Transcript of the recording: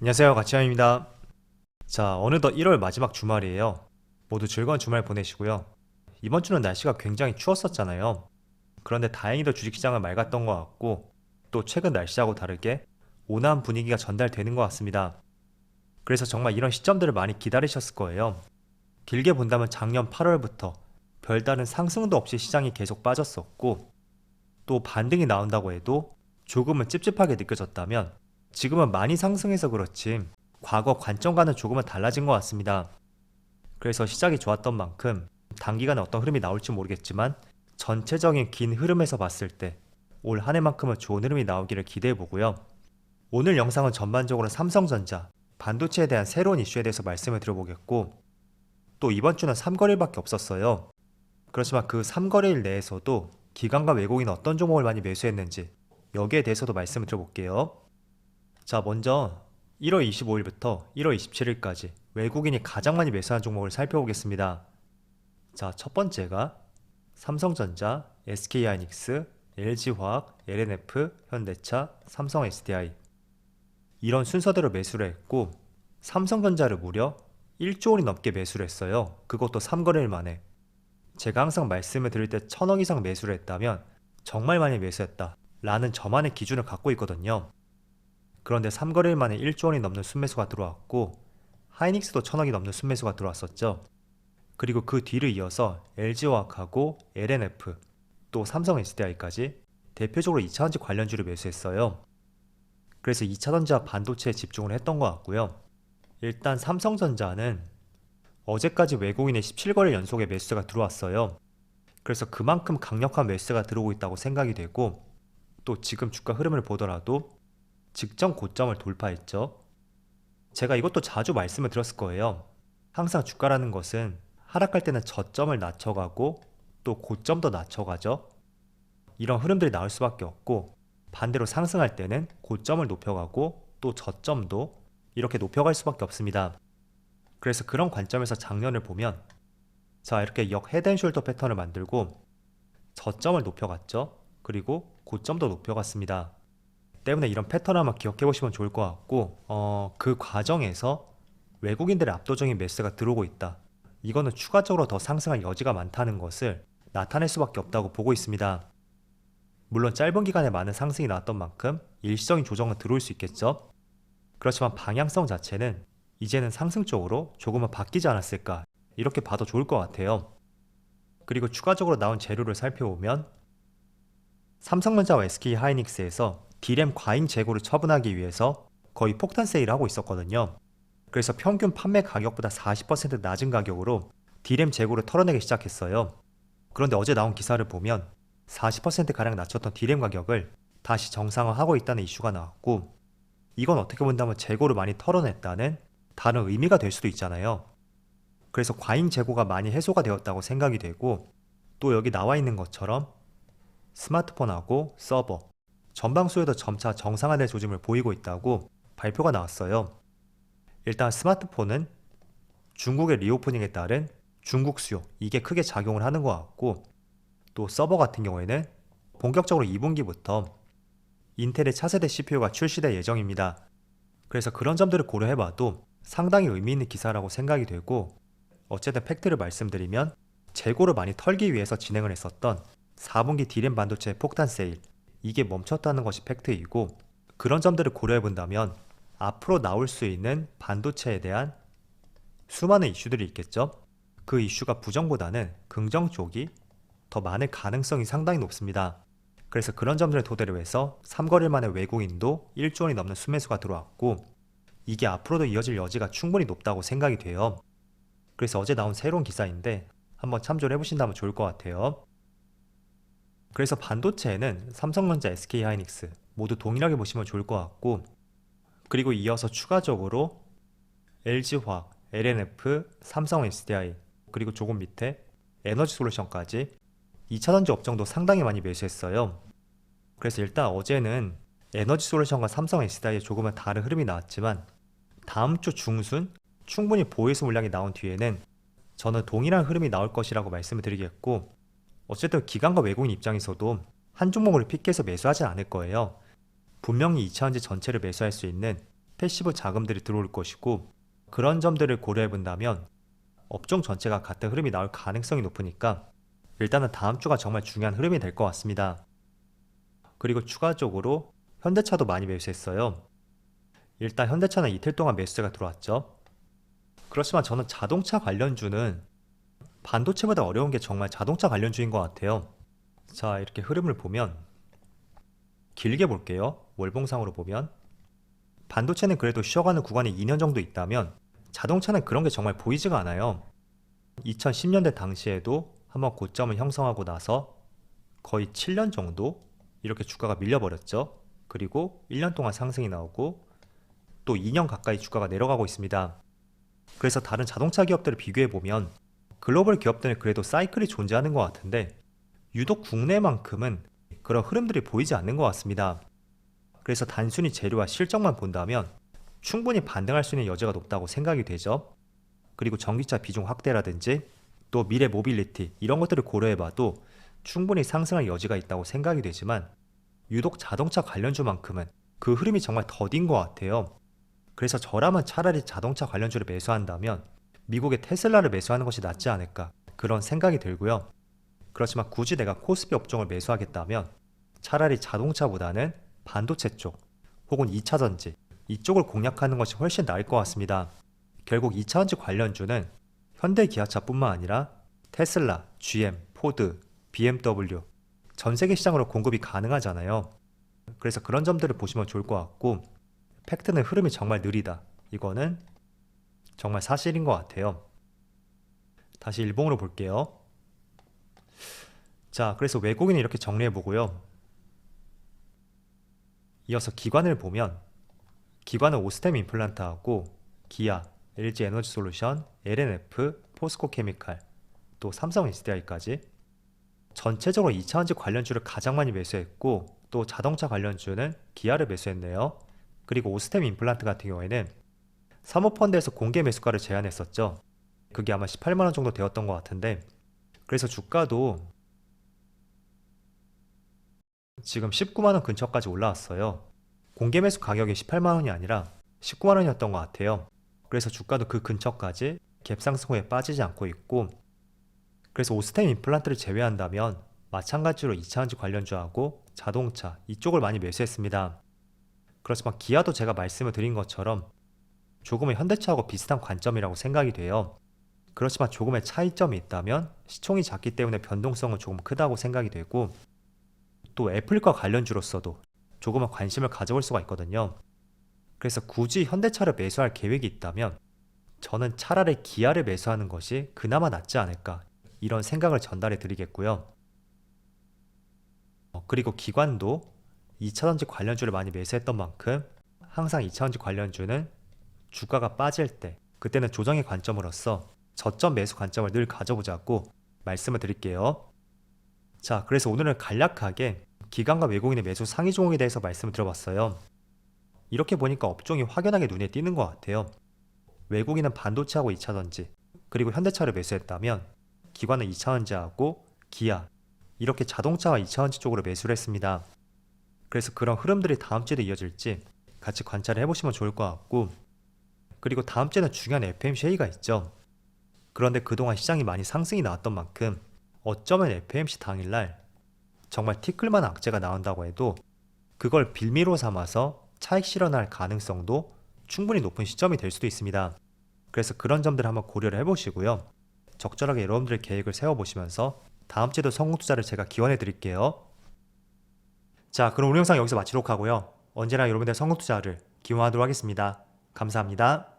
안녕하세요, 가치현입니다. 자, 어느덧 1월 마지막 주말이에요. 모두 즐거운 주말 보내시고요. 이번 주는 날씨가 굉장히 추웠었잖아요. 그런데 다행히도 주식시장은 맑았던 것 같고, 또 최근 날씨하고 다르게 온화한 분위기가 전달되는 것 같습니다. 그래서 정말 이런 시점들을 많이 기다리셨을 거예요. 길게 본다면 작년 8월부터 별다른 상승도 없이 시장이 계속 빠졌었고, 또 반등이 나온다고 해도 조금은 찝찝하게 느껴졌다면, 지금은 많이 상승해서 그렇지 과거 관점과는 조금은 달라진 것 같습니다. 그래서 시작이 좋았던 만큼 단기간에 어떤 흐름이 나올지 모르겠지만 전체적인 긴 흐름에서 봤을 때 올 한 해만큼은 좋은 흐름이 나오기를 기대해 보고요. 오늘 영상은 전반적으로 삼성전자, 반도체에 대한 새로운 이슈에 대해서 말씀을 드려보겠고, 또 이번 주는 3거래일밖에 없었어요. 그렇지만 그 3거래일 내에서도 기관과 외국인은 어떤 종목을 많이 매수했는지 여기에 대해서도 말씀을 드려볼게요. 자, 먼저 1월 25일부터 1월 27일까지 외국인이 가장 많이 매수한 종목을 살펴보겠습니다. 자, 첫 번째가 삼성전자, SK하이닉스, LG화학, LNF, 현대차, 삼성 SDI 이런 순서대로 매수를 했고, 삼성전자를 무려 1조 원이 넘게 매수를 했어요. 그것도 3거래일 만에. 제가 항상 말씀을 드릴 때 1000억 이상 매수를 했다면 정말 많이 매수했다 라는 저만의 기준을 갖고 있거든요. 그런데 3거래일 만에 1조 원이 넘는 순매수가 들어왔고, 하이닉스도 1000억이 넘는 순매수가 들어왔었죠. 그리고 그 뒤를 이어서 LG화학하고 LNF, 또 삼성 SDI까지 대표적으로 2차전지 관련주를 매수했어요. 그래서 2차전지와 반도체에 집중을 했던 것 같고요. 일단 삼성전자는 어제까지 외국인의 17거래 연속의 매수가 들어왔어요. 그래서 그만큼 강력한 매수가 들어오고 있다고 생각이 되고, 또 지금 주가 흐름을 보더라도 직전 고점을 돌파했죠. 제가 이것도 자주 말씀을 드렸을 거예요. 항상 주가라는 것은 하락할 때는 저점을 낮춰가고 또 고점도 낮춰가죠. 이런 흐름들이 나올 수밖에 없고, 반대로 상승할 때는 고점을 높여가고 또 저점도 이렇게 높여갈 수밖에 없습니다. 그래서 그런 관점에서 작년을 보면, 자, 이렇게 역 헤드앤숄더 패턴을 만들고 저점을 높여갔죠. 그리고 고점도 높여갔습니다. 때문에 이런 패턴 한번 기억해 보시면 좋을 것 같고, 그 과정에서 외국인들의 압도적인 매수가 들어오고 있다, 이거는 추가적으로 더 상승할 여지가 많다는 것을 나타낼 수밖에 없다고 보고 있습니다. 물론 짧은 기간에 많은 상승이 나왔던 만큼 일시적인 조정은 들어올 수 있겠죠. 그렇지만 방향성 자체는 이제는 상승 쪽으로 조금은 바뀌지 않았을까, 이렇게 봐도 좋을 것 같아요. 그리고 추가적으로 나온 재료를 살펴보면, 삼성전자와 SK하이닉스에서 D램 과잉 재고를 처분하기 위해서 거의 폭탄 세일을 하고 있었거든요. 그래서 평균 판매 가격보다 40% 낮은 가격으로 D램 재고를 털어내기 시작했어요. 그런데 어제 나온 기사를 보면 40%가량 낮췄던 D램 가격을 다시 정상화하고 있다는 이슈가 나왔고, 이건 어떻게 본다면 재고를 많이 털어냈다는 다른 의미가 될 수도 있잖아요. 그래서 과잉 재고가 많이 해소가 되었다고 생각이 되고, 또 여기 나와 있는 것처럼 스마트폰하고 서버, 전방 수요도 점차 정상화될 조짐을 보이고 있다고 발표가 나왔어요. 일단 스마트폰은 중국의 리오프닝에 따른 중국 수요, 이게 크게 작용을 하는 것 같고, 또 서버 같은 경우에는 본격적으로 2분기부터 인텔의 차세대 CPU가 출시될 예정입니다. 그래서 그런 점들을 고려해봐도 상당히 의미 있는 기사라고 생각이 되고, 어쨌든 팩트를 말씀드리면 재고를 많이 털기 위해서 진행을 했었던 4분기 D램 반도체 폭탄 세일, 이게 멈췄다는 것이 팩트이고, 그런 점들을 고려해본다면 앞으로 나올 수 있는 반도체에 대한 수많은 이슈들이 있겠죠. 그 이슈가 부정보다는 긍정 쪽이 더 많을 가능성이 상당히 높습니다. 그래서 그런 점들을 토대로 해서 3거래일 만에 외국인도 1조 원이 넘는 순매수가 들어왔고, 이게 앞으로도 이어질 여지가 충분히 높다고 생각이 돼요. 그래서 어제 나온 새로운 기사인데 한번 참조를 해보신다면 좋을 것 같아요. 그래서 반도체에는 삼성전자, SK하이닉스 모두 동일하게 보시면 좋을 것 같고, 그리고 이어서 추가적으로 LG화학, LNF, 삼성 SDI, 그리고 조금 밑에 에너지솔루션까지 2차전지 업종도 상당히 많이 매수했어요. 그래서 일단 어제는 에너지솔루션과 삼성 SDI에 조금은 다른 흐름이 나왔지만, 다음 주 중순 충분히 보이스 물량이 나온 뒤에는 저는 동일한 흐름이 나올 것이라고 말씀을 드리겠고, 어쨌든 기관과 외국인 입장에서도 한 종목을 픽해서 매수하진 않을 거예요. 분명히 2차전지 전체를 매수할 수 있는 패시브 자금들이 들어올 것이고, 그런 점들을 고려해 본다면 업종 전체가 같은 흐름이 나올 가능성이 높으니까 일단은 다음 주가 정말 중요한 흐름이 될 것 같습니다. 그리고 추가적으로 현대차도 많이 매수했어요. 일단 현대차는 이틀 동안 매수세가 들어왔죠. 그렇지만 저는 자동차 관련주는 반도체보다 어려운 게 정말 자동차 관련주인 것 같아요. 자, 이렇게 흐름을 보면 길게 볼게요. 월봉상으로 보면 반도체는 그래도 쉬어가는 구간이 2년 정도 있다면 자동차는 그런 게 정말 보이지가 않아요. 2010년대 당시에도 한번 고점을 형성하고 나서 거의 7년 정도 이렇게 주가가 밀려버렸죠. 그리고 1년 동안 상승이 나오고 또 2년 가까이 주가가 내려가고 있습니다. 그래서 다른 자동차 기업들을 비교해보면 글로벌 기업들은 그래도 사이클이 존재하는 것 같은데 유독 국내만큼은 그런 흐름들이 보이지 않는 것 같습니다. 그래서 단순히 재료와 실적만 본다면 충분히 반등할 수 있는 여지가 높다고 생각이 되죠. 그리고 전기차 비중 확대라든지 또 미래 모빌리티 이런 것들을 고려해봐도 충분히 상승할 여지가 있다고 생각이 되지만 유독 자동차 관련주만큼은 그 흐름이 정말 더딘 것 같아요. 그래서 저라면 차라리 자동차 관련주를 매수한다면 미국의 테슬라를 매수하는 것이 낫지 않을까 그런 생각이 들고요. 그렇지만 굳이 내가 코스피 업종을 매수하겠다면 차라리 자동차보다는 반도체 쪽 혹은 2차전지 이쪽을 공략하는 것이 훨씬 나을 것 같습니다. 결국 2차전지 관련주는 현대기아차뿐만 아니라 테슬라, GM, 포드, BMW 전 세계 시장으로 공급이 가능하잖아요. 그래서 그런 점들을 보시면 좋을 것 같고 팩트는 흐름이 정말 느리다. 이거는 정말 사실인 것 같아요. 다시 일봉으로 볼게요. 자, 그래서 외국인은 이렇게 정리해 보고요. 이어서 기관을 보면 기관은 오스템 임플란트하고 기아, LG 에너지 솔루션, LNF, 포스코 케미칼, 또 삼성 SDI까지 전체적으로 2차전지 관련주를 가장 많이 매수했고 또 자동차 관련주는 기아를 매수했네요. 그리고 오스템 임플란트 같은 경우에는 사모펀드에서 공개 매수가를 제한했었죠. 그게 아마 18만원 정도 되었던 것 같은데 그래서 주가도 지금 19만원 근처까지 올라왔어요. 공개 매수 가격이 18만원이 아니라 19만원이었던 것 같아요. 그래서 주가도 그 근처까지 갭상승 후에 빠지지 않고 있고 그래서 오스템 임플란트를 제외한다면 마찬가지로 2차전지 관련주하고 자동차 이쪽을 많이 매수했습니다. 그렇지만 기아도 제가 말씀을 드린 것처럼 조금은 현대차하고 비슷한 관점이라고 생각이 돼요. 그렇지만 조금의 차이점이 있다면 시총이 작기 때문에 변동성은 조금 크다고 생각이 되고 또 애플과 관련주로서도 조금은 관심을 가져볼 수가 있거든요. 그래서 굳이 현대차를 매수할 계획이 있다면 저는 차라리 기아를 매수하는 것이 그나마 낫지 않을까 이런 생각을 전달해 드리겠고요. 그리고 기관도 2차전지 관련주를 많이 매수했던 만큼 항상 2차전지 관련주는 주가가 빠질 때 그때는 조정의 관점으로서 저점 매수 관점을 늘 가져보자고 말씀을 드릴게요. 자, 그래서 오늘은 간략하게 기관과 외국인의 매수 상위 종목에 대해서 말씀을 드려봤어요. 이렇게 보니까 업종이 확연하게 눈에 띄는 것 같아요. 외국인은 반도체하고 2차전지 그리고 현대차를 매수했다면 기관은 2차전지하고 기아 이렇게 자동차와 2차전지 쪽으로 매수를 했습니다. 그래서 그런 흐름들이 다음 주에도 이어질지 같이 관찰을 해보시면 좋을 것 같고 그리고 다음 주에는 중요한 FMC 회의가 있죠. 그런데 그동안 시장이 많이 상승이 나왔던 만큼 어쩌면 FMC 당일날 정말 티끌만한 악재가 나온다고 해도 그걸 빌미로 삼아서 차익 실현할 가능성도 충분히 높은 시점이 될 수도 있습니다. 그래서 그런 점들을 한번 고려를 해보시고요. 적절하게 여러분들의 계획을 세워보시면서 다음 주에도 성공 투자를 제가 기원해 드릴게요. 자, 그럼 오늘 영상 여기서 마치도록 하고요. 언제나 여러분들의 성공 투자를 기원하도록 하겠습니다. 감사합니다.